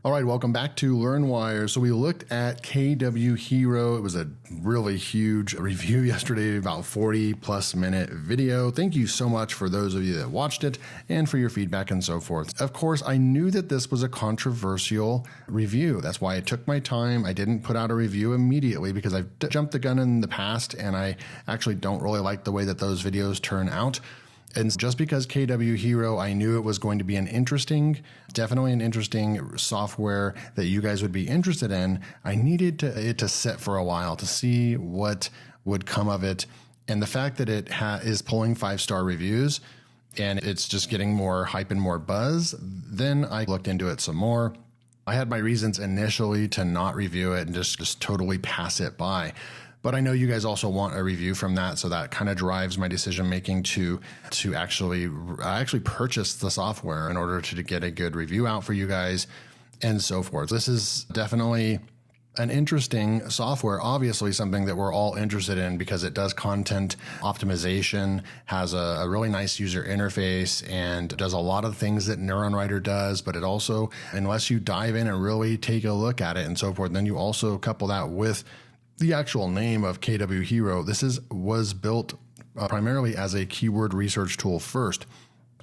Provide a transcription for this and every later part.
All right, welcome back to LearnWire. So we looked at KWHero. It was a really huge review yesterday, about 40 plus minute video. Thank you so much for those of you that watched it and for your feedback and so forth. Of course, I knew that this was a controversial review. That's why I took my time. I didn't put out a review immediately because I've jumped the gun in the past and I actually don't really like the way that those videos turn out. And just because KWHero, I knew it was going to be definitely an interesting software that you guys would be interested in, I needed it to sit for a while to see what would come of it. And the fact that it is pulling 5-star reviews and it's just getting more hype and more buzz, then I looked into it some more. I had my reasons initially to not review it and just totally pass it by. But I know you guys also want a review from that, so that kind of drives my decision making to actually purchase the software in order to get a good review out for you guys and so forth. This is definitely an interesting software, obviously something that we're all interested in because it does content optimization, has a really nice user interface, and does a lot of things that Neuronwriter does. But it also, unless you dive in and really take a look at it and so forth, then you also couple that with the actual name of KWHero. This was built primarily as a keyword research tool first.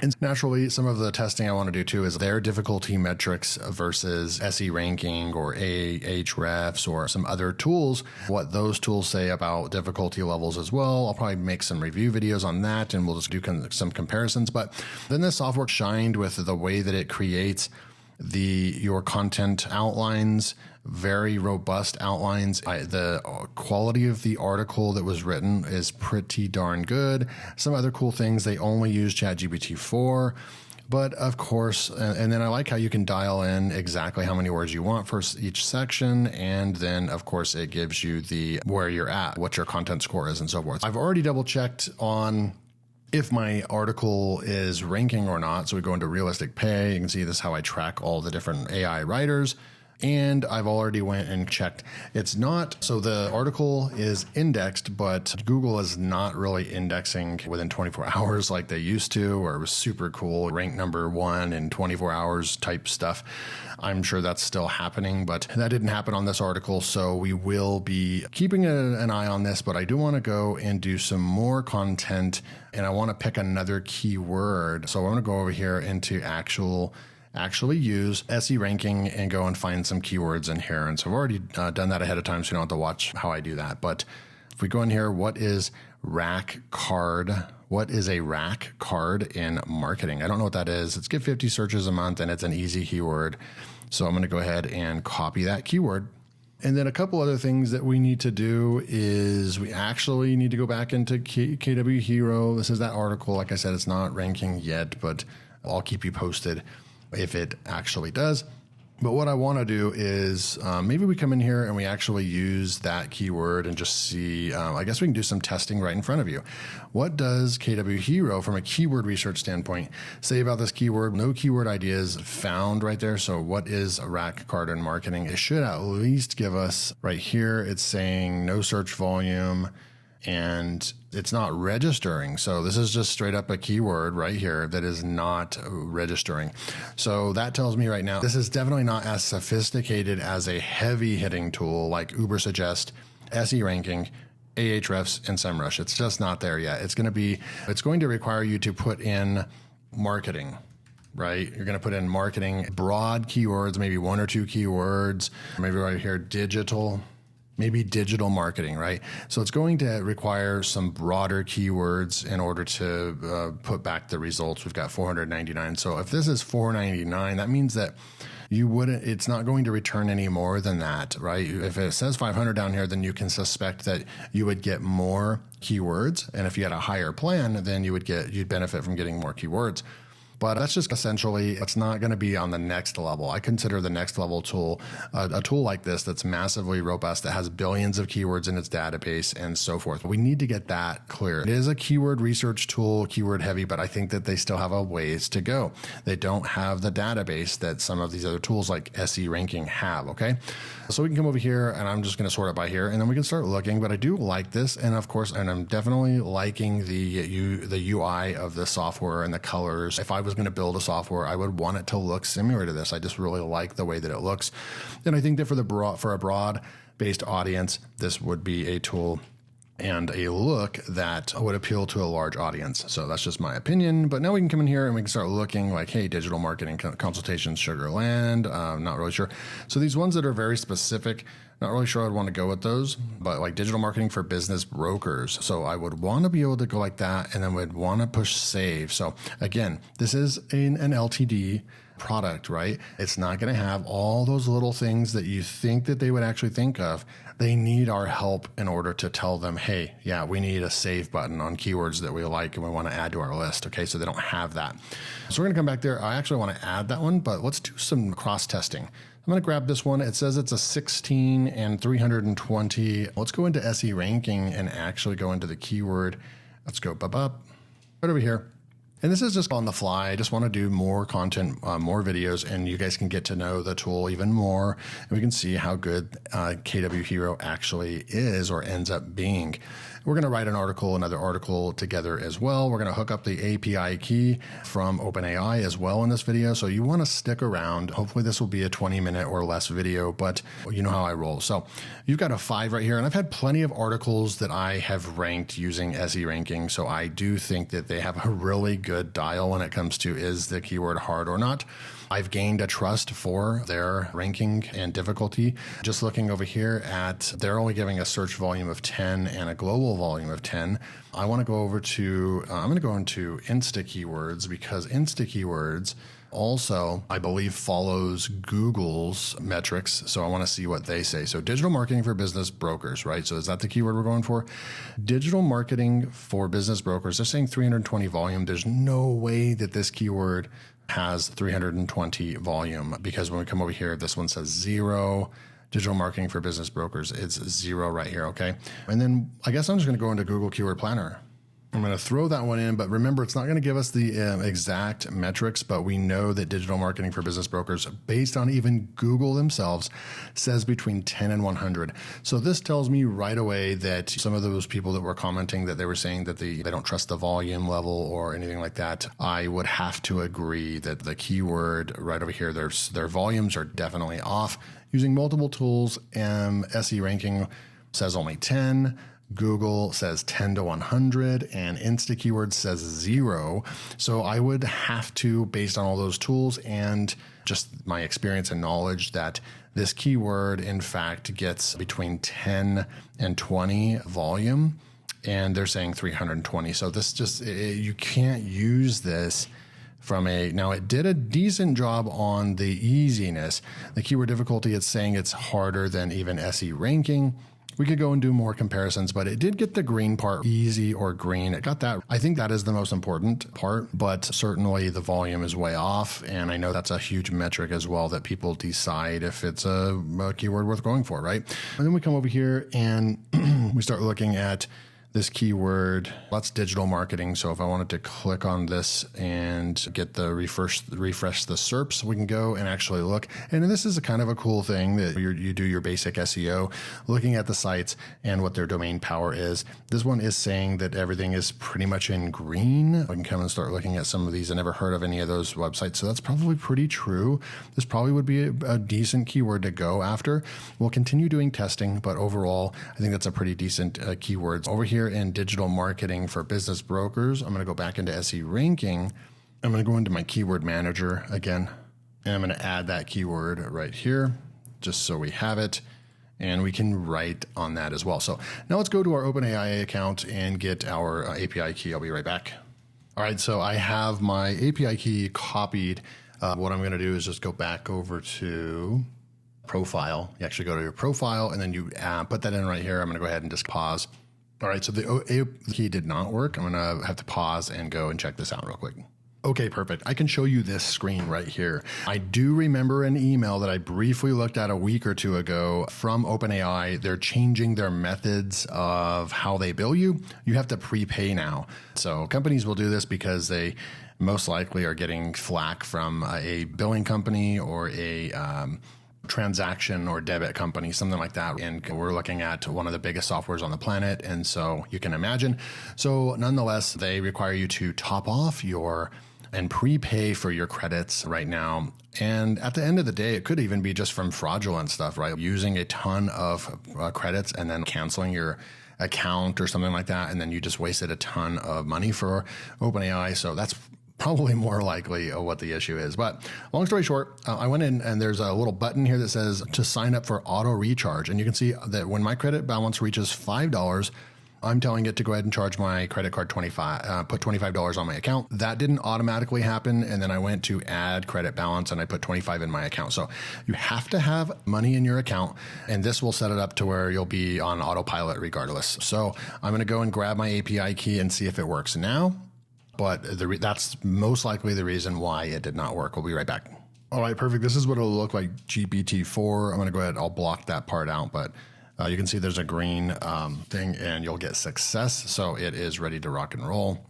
And naturally, some of the testing I want to do too is their difficulty metrics versus SE ranking or Ahrefs or some other tools, what those tools say about difficulty levels as well. I'll probably make some review videos on that and we'll just do some comparisons. But then this software shined with the way that it creates your content outlines, very robust outlines. The quality of the article that was written is pretty darn good. Some other cool things, they only use ChatGPT 4. But of course, and then I like how you can dial in exactly how many words you want for each section. And then of course it gives you where you're at, what your content score is and so forth. I've already double checked on if my article is ranking or not. So we go into realistic pay. You can see this is how I track all the different AI writers. And I've already went and checked. It's not, so the article is indexed, but Google is not really indexing within 24 hours like they used to, or it was super cool, ranked number 1 in 24 hours type stuff. I'm sure that's still happening, but that didn't happen on this article. So we will be keeping an eye on this, but I do want to go and do some more content and I want to pick another keyword. So I want to go over here into actually use SE ranking and go and find some keywords in here. And so I've already done that ahead of time, so you don't have to watch how I do that. But if we go in here, what is rack card? What is a rack card in marketing? I don't know what that is. It's get 50 searches a month and it's an easy keyword. So I'm going to go ahead and copy that keyword. And then a couple other things that we need to do is we actually need to go back into KWHero. This is that article. Like I said, it's not ranking yet, but I'll keep you posted if it actually does. But what I want to do is maybe we come in here and we actually use that keyword and just see, I guess we can do some testing right in front of you. What does KWHero from a keyword research standpoint say about this keyword? No keyword ideas found right there. So what is a rack card in marketing? It should at least give us right here. It's saying no search volume and it's not registering. So this is just straight up a keyword right here that is not registering. So that tells me right now, this is definitely not as sophisticated as a heavy hitting tool like Ubersuggest, SE ranking, Ahrefs, and SEMrush. It's just not there yet. It's going to require you to put in marketing, right? You're going to put in marketing, broad keywords, maybe 1 or 2 keywords, maybe right here, digital marketing, right? So it's going to require some broader keywords in order to put back the results. We've got 499. So if this is 499, that means that it's not going to return any more than that, right? If it says 500 down here, then you can suspect that you would get more keywords. And if you had a higher plan, then you'd benefit from getting more keywords. But that's just essentially, it's not going to be on the next level. I consider the next level tool, a tool like this that's massively robust, that has billions of keywords in its database and so forth. We need to get that clear. It is a keyword research tool, keyword heavy, but I think that they still have a ways to go. They don't have the database that some of these other tools like SE ranking have, okay? So we can come over here and I'm just going to sort it by here and then we can start looking, but I do like this. And of course, and I'm definitely liking the UI of the software and the colors. If I was was going to build a software, I would want it to look similar to this. I just really like the way that it looks. And I think that for a broad-based audience, this would be a tool and a look that would appeal to a large audience. So that's just my opinion. But now we can come in here and we can start looking like, hey, digital marketing consultations, Sugarland. Not really sure. So these ones that are very specific, not really sure I'd want to go with those, but like digital marketing for business brokers. So I would want to be able to go like that, and then would want to push save. So again, this is an LTD product, right? It's not going to have all those little things that you think that they would actually think of. They need our help in order to tell them, hey, yeah, we need a save button on keywords that we like and we want to add to our list. Okay, so they don't have that. So we're going to come back there. I actually want to add that one, but let's do some cross testing. I'm going to grab this one. It says it's a 16 and 320. Let's go into SE ranking and actually go into the keyword. Let's go right over here. And this is just on the fly. I just want to do more content, more videos, and you guys can get to know the tool even more. And we can see how good KWHero actually is or ends up being. We're going to write another article together as well. We're going to hook up the API key from OpenAI as well in this video. So you want to stick around. Hopefully this will be a 20-minute or less video, but you know how I roll. So you've got a 5 right here. And I've had plenty of articles that I have ranked using SE ranking. So I do think that they have a really good dial when it comes to is the keyword hard or not. I've gained a trust for their ranking and difficulty. Just looking over here at, they're only giving a search volume of 10 and a global volume of 10. I want to go over to, I'm going to go into Insta Keywords, because Insta Keywords also, I believe, follows Google's metrics. So I want to see what they say. So digital marketing for business brokers, right? So is that the keyword we're going for? Digital marketing for business brokers. They're saying 320 volume. There's no way that this keyword has 320 volume, because when we come over here, this one says 0. Digital marketing for business brokers, it's 0 right here, okay? And then I guess I'm just going to go into Google Keyword Planner. I'm going to throw that one in, but remember, it's not going to give us the exact metrics, but we know that digital marketing for business brokers, based on even Google themselves, says between 10 and 100. So this tells me right away that some of those people that were commenting that they were saying that they don't trust the volume level or anything like that, I would have to agree that the keyword right over here, their volumes are definitely off. Using multiple tools, SE ranking says only 10. Google says 10 to 100, and Insta Keywords says 0. So I would have to, based on all those tools and just my experience and knowledge, that this keyword, in fact, gets between 10 and 20 volume, and they're saying 320. So this just, you can't use this from now it did a decent job on the easiness. The keyword difficulty, it's saying it's harder than even SE ranking. We could go and do more comparisons, but it did get the green part, easy or green. It got that. I think that is the most important part, but certainly the volume is way off. And I know that's a huge metric as well, that people decide if it's a keyword worth going for, right? And then we come over here and we start looking at this keyword. That's digital marketing. So if I wanted to click on this and get the refresh the SERPs, we can go and actually look. And this is a kind of a cool thing that you do your basic SEO, looking at the sites and what their domain power is. This one is saying that everything is pretty much in green. I can come and start looking at some of these. I never heard of any of those websites. So that's probably pretty true. This probably would be a decent keyword to go after. We'll continue doing testing, but overall, I think that's a pretty decent keyword. Over here in digital marketing for business brokers, I'm going to go back into SE ranking. I'm going to go into my keyword manager again, and I'm going to add that keyword right here, just so we have it, and we can write on that as well. So now let's go to our OpenAI account and get our API key. I'll be right back. All right, so I have my API key copied. What I'm going to do is just go back over to profile. You actually go to your profile, and then you put that in right here. I'm going to go ahead and just pause. All right, so the API key did not work. I'm going to have to pause and go and check this out real quick. Okay, perfect. I can show you this screen right here. I do remember an email that I briefly looked at a week or two ago from OpenAI. They're changing their methods of how they bill you. You have to prepay now. So companies will do this because they most likely are getting flack from a billing company or a transaction or debit company, something like that. And we're looking at one of the biggest softwares on the planet. And so you can imagine. So nonetheless, they require you to top off your and prepay for your credits right now. And at the end of the day, it could even be just from fraudulent stuff, right? Using a ton of credits and then canceling your account or something like that. And then you just wasted a ton of money for OpenAI. So that's probably more likely what the issue is. But long story short, I went in and there's a little button here that says to sign up for auto recharge. And you can see that when my credit balance reaches $5, I'm telling it to go ahead and charge my credit card put $25 on my account. That didn't automatically happen. And then I went to add credit balance and I put 25 in my account. So you have to have money in your account, and this will set it up to where you'll be on autopilot regardless. So I'm going to go and grab my API key and see if it works now. But that's most likely the reason why it did not work. We'll be right back. All right, perfect. This is what it'll look like GPT-4. I'm going to go ahead. I'll block that part out, but you can see there's a green thing and you'll get success. So it is ready to rock and roll.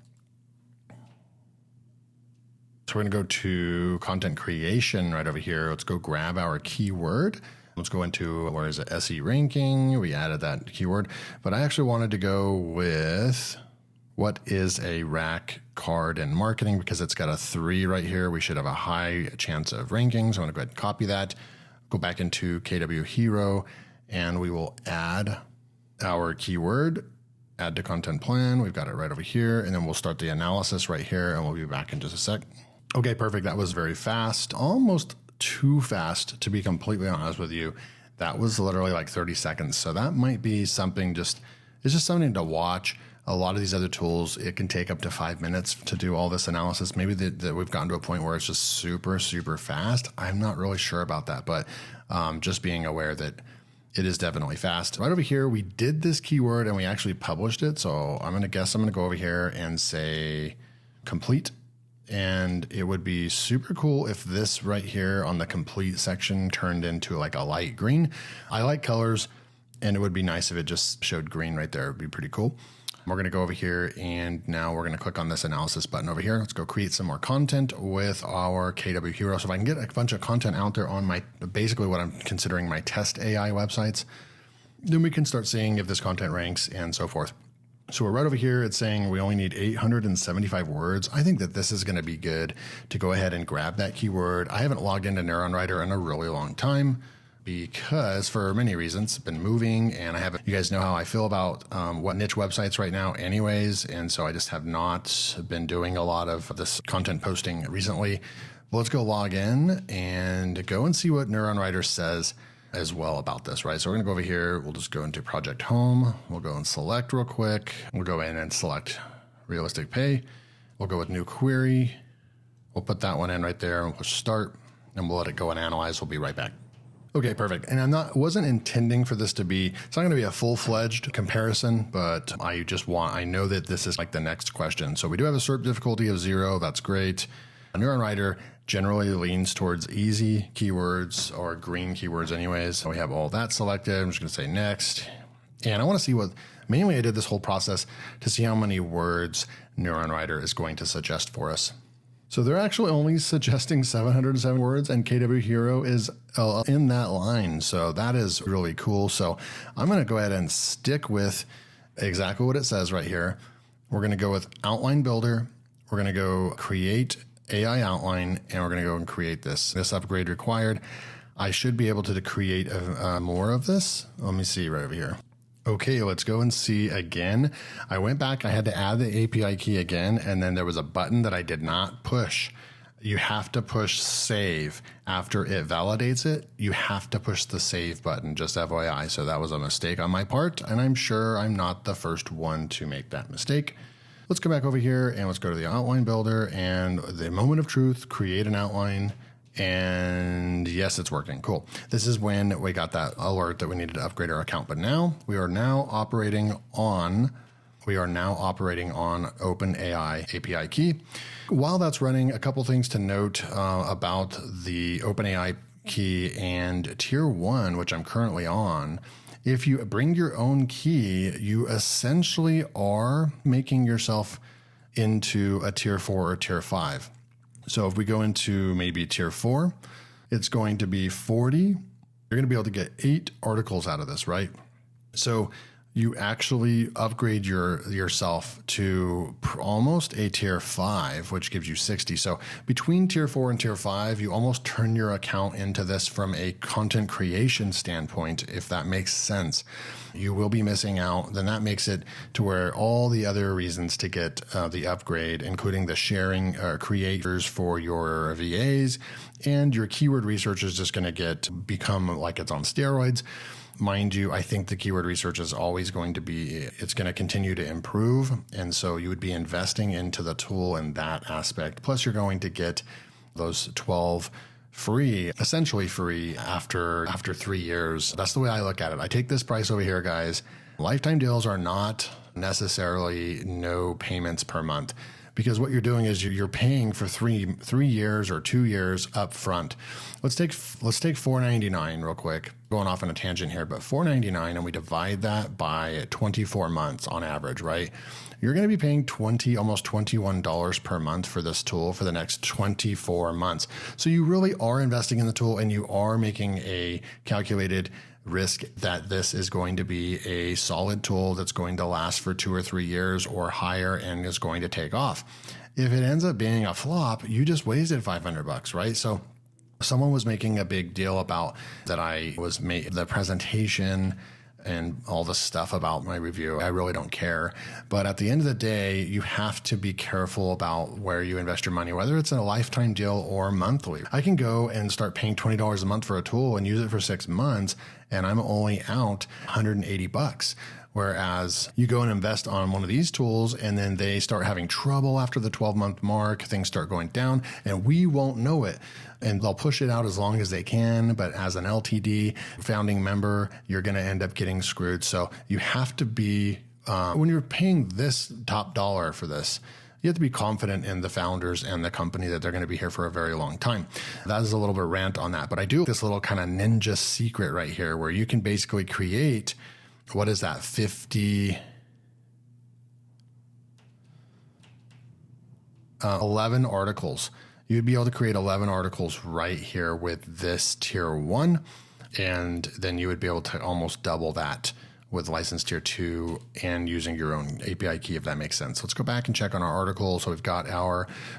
So we're going to go to content creation right over here. Let's go grab our keyword. Let's go into, where is it? SE ranking. We added that keyword, but I actually wanted to go with what is a rack card in marketing, because it's got a 3 right here. We should have a high chance of ranking. So I'm going to go ahead and copy that, go back into KWHero, and we will add our keyword, add to content plan. We've got it right over here. And then we'll start the analysis right here, and we'll be back in just a sec. Okay, perfect. That was very fast, almost too fast, to be completely honest with you. That was literally like 30 seconds. So that might be something it's just something to watch. A lot of these other tools, it can take up to 5 minutes to do all this analysis. Maybe that we've gotten to a point where it's just super, super fast. I'm not really sure about that, but just being aware that it is definitely fast. Right over here, we did this keyword and we actually published it. So I'm going to go over here and say complete. And it would be super cool if this right here on the complete section turned into like a light green. I like colors, and it would be nice if it just showed green right there. It would be pretty cool. We're going to go over here, and now we're going to click on this analysis button over here. Let's go create some more content with our KWHero. So if I can get a bunch of content out there on my, basically what I'm considering my test AI websites, then we can start seeing if this content ranks and so forth. So we're right over here. It's saying we only need 875 words. I think that this is going to be good to go ahead and grab that keyword. I haven't logged into Neuronwriter in a really long time, because for many reasons, been moving, and you guys know how I feel about what niche websites right now anyways. And so I just have not been doing a lot of this content posting recently. But let's go log in and go and see what Neuronwriter says as well about this, right? So we're going to go over here. We'll just go into project home. We'll go and select real quick. We'll go in and select realistic pay. We'll go with new query. We'll put that one in right there and we'll start, and we'll let it go and analyze. We'll be right back. Okay, perfect. And wasn't intending for this to be, it's not going to be a full-fledged comparison, but I know that this is like the next question. So we do have a SERP difficulty of 0. That's great. Neuronwriter generally leans towards easy keywords or green keywords anyways. So we have all that selected. I'm just going to say next. And I want to see mainly I did this whole process to see how many words Neuronwriter is going to suggest for us. So they're actually only suggesting 707 words, and KWHero is in that line. So that is really cool. So I'm going to go ahead and stick with exactly what it says right here. We're going to go with outline builder. We're going to go create AI outline, and we're going to go and create this upgrade required. I should be able to create more of this. Let me see right over here. Okay, let's go and see again. I went back, I had to add the API key again, and then there was a button that I did not push. You have to push save. After it validates it, you have to push the save button, just FYI. So that was a mistake on my part, and I'm sure I'm not the first one to make that mistake. Let's go back over here and let's go to the outline builder and the moment of truth, create an outline. And yes, it's working. Cool. This is when we got that alert that we needed to upgrade our account. But now we are now operating on OpenAI API key. While that's running, a couple things to note about the OpenAI key and tier 1, which I'm currently on. If you bring your own key, you essentially are making yourself into a tier 4 or tier 5. So if we go into maybe tier 4, it's going to be 40. You're going to be able to get 8 articles out of this, right? So you actually upgrade yourself to almost a tier 5, which gives you 60. So between tier 4 and tier 5, you almost turn your account into this from a content creation standpoint, if that makes sense. You will be missing out. Then that makes it to where all the other reasons to get the upgrade, including the sharing creators for your VAs, and your keyword research is just going to become like it's on steroids. Mind you, I think the keyword research is always going to it's going to continue to improve. And so you would be investing into the tool in that aspect. Plus, you're going to get those 12 free, essentially free after 3 years. That's the way I look at it. I take this price over here, guys. Lifetime deals are not necessarily no payments per month. Because what you're doing is you're paying for three years or 2 years up front. Let's take $4.99 real quick. Going off on a tangent here, but $4.99, and we divide that by 24 months on average, right? You're going to be paying almost $21 per month for this tool for the next 24 months. So you really are investing in the tool, and you are making a calculated risk that this is going to be a solid tool that's going to last for 2 or 3 years or higher and is going to take off. If it ends up being a flop, you just wasted $500, right? So someone was making a big deal about that I was made the presentation and all the stuff about my review. I really don't care. But at the end of the day, you have to be careful about where you invest your money, whether it's in a lifetime deal or monthly. I can go and start paying $20 a month for a tool and use it for 6 months, and I'm only out $180. Whereas you go and invest on one of these tools and then they start having trouble after the 12-month mark, things start going down, and we won't know it. And they'll push it out as long as they can. But as an LTD founding member, you're going to end up getting screwed. So you have to be, when you're paying this top dollar for this, you have to be confident in the founders and the company that they're going to be here for a very long time. That is a little bit of rant on that. But I do this little kind of ninja secret right here where you can basically create, what is that, 11 articles. You'd be able to create 11 articles right here with this tier 1, and then you would be able to almost double that with license tier 2 and using your own API key, if that makes sense. Let's go back and check on our article. So we've got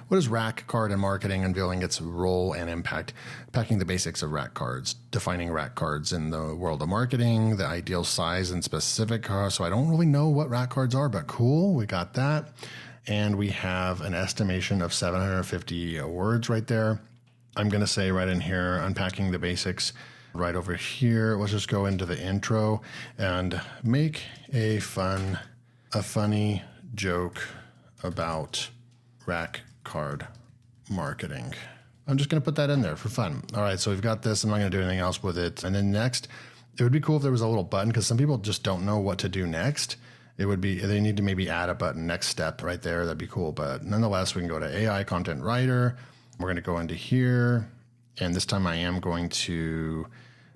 what is rack card and marketing, unveiling its role and impact, packing the basics of rack cards, defining rack cards in the world of marketing, the ideal size and specific cards. So I don't really know what rack cards are, but cool, we got that. And we have an estimation of 750 words right there. I'm going to say right in here, unpacking the basics right over here. Let's just go into the intro and make a funny joke about rack card marketing. I'm just going to put that in there for fun. All right, so we've got this. I'm not going to do anything else with it. And then next, it would be cool if there was a little button, because some people just don't know what to do next. They need to maybe add a button, next step right there. That'd be cool. But nonetheless, we can go to AI Content Writer. We're going to go into here. And this time I am going to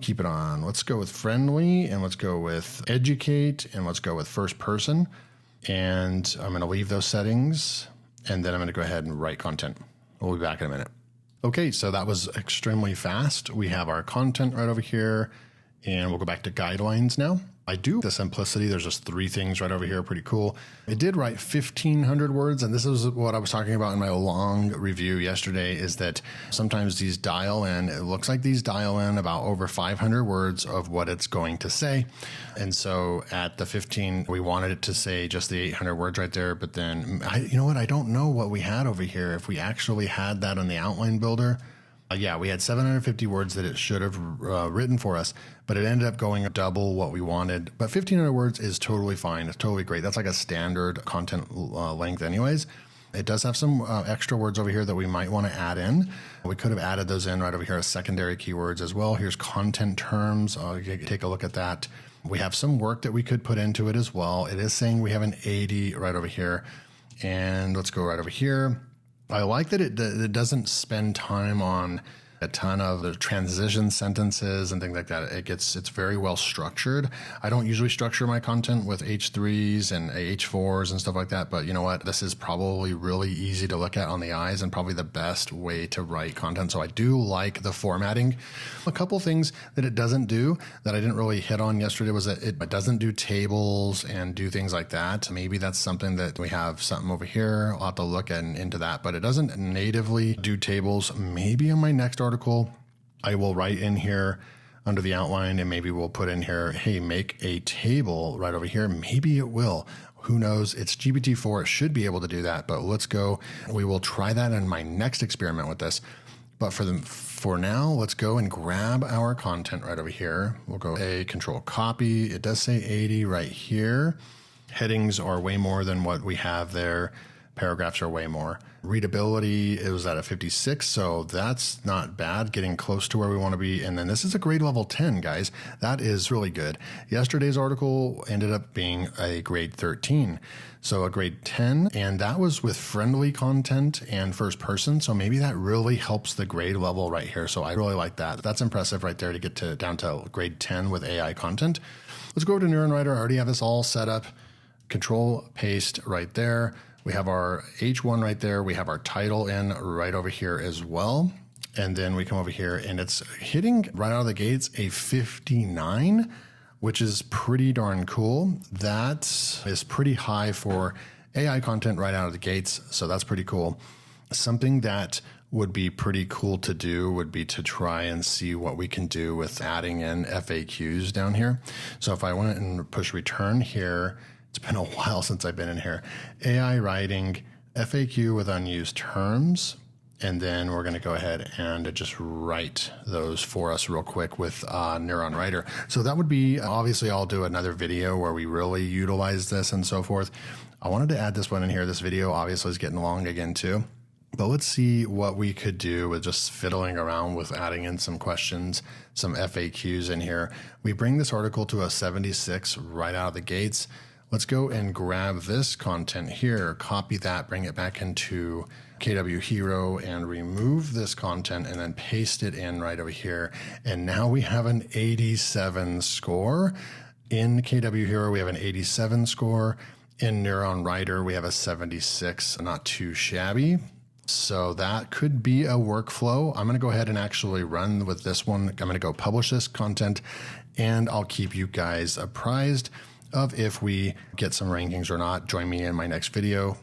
keep it on. Let's go with friendly, and let's go with educate, and let's go with first person. And I'm going to leave those settings. And then I'm going to go ahead and write content. We'll be back in a minute. Okay, so that was extremely fast. We have our content right over here. And we'll go back to guidelines now. I do the simplicity. There's just 3 things right over here. Pretty cool. It did write 1,500 words. And this is what I was talking about in my long review yesterday, is that sometimes these dial in. It looks like these dial in about over 500 words of what it's going to say. And so at the 15, we wanted it to say just the 800 words right there. But then, you know what? I don't know what we had over here. If we actually had that on the outline builder. Yeah, we had 750 words that it should have written for us, but it ended up going double what we wanted. But 1,500 words is totally fine. It's totally great. That's like a standard content length anyways. It does have some extra words over here that we might want to add in. We could have added those in right over here as secondary keywords as well. Here's content terms. Take a look at that. We have some work that we could put into it as well. It is saying we have an 80 right over here. And let's go right over here. I like that it doesn't spend time on a ton of the transition sentences and things like that. It's very well structured. I don't usually structure my content with H3s and H4s and stuff like that, but you know what? This is probably really easy to look at on the eyes and probably the best way to write content. So I do like the formatting. A couple things that it doesn't do that I didn't really hit on yesterday was that it doesn't do tables and do things like that. Maybe that's something that we have something over here. I'll have to look into that, but it doesn't natively do tables. Maybe in my next article, I will write in here under the outline and maybe we'll put in here, hey, make a table right over here. Maybe it will. Who knows? It's GPT-4. It should be able to do that, but let's go. We will try that in my next experiment with this. But for now, let's go and grab our content right over here. We'll go Control copy. It does say 80 right here. Headings are way more than what we have there. Paragraphs are way more. Readability, it was at a 56, so that's not bad, getting close to where we want to be. And then this is a grade level 10, guys. That is really good. Yesterday's article ended up being a grade 13, so a grade 10, and that was with friendly content and first person, so maybe that really helps the grade level right here. So I really like that. That's impressive right there to get down to grade 10 with AI content. Let's go over to Neuronwriter. I already have this all set up. Control paste right there. We have our H1 right there. We have our title in right over here as well. And then we come over here and it's hitting right out of the gates a 59, which is pretty darn cool. That is pretty high for AI content right out of the gates. So that's pretty cool. Something that would be pretty cool to do would be to try and see what we can do with adding in FAQs down here. So if I went and push return here, it's been a while since I've been in here. AI writing FAQ with unused terms. And then we're going to go ahead and just write those for us real quick with Neuronwriter. So that would be, obviously I'll do another video where we really utilize this and so forth. I wanted to add this one in here. This video obviously is getting long again too. But let's see what we could do with just fiddling around with adding in some questions, some FAQs in here. We bring this article to a 76 right out of the gates. Let's go and grab this content here, copy that, bring it back into KWHero and remove this content and then paste it in right over here. And now we have an 87 score. In KWHero, we have an 87 score. In Neuronwriter, we have a 76, not too shabby. So that could be a workflow. I'm going to go ahead and actually run with this one. I'm going to go publish this content and I'll keep you guys apprised of if we get some rankings or not. Join me in my next video.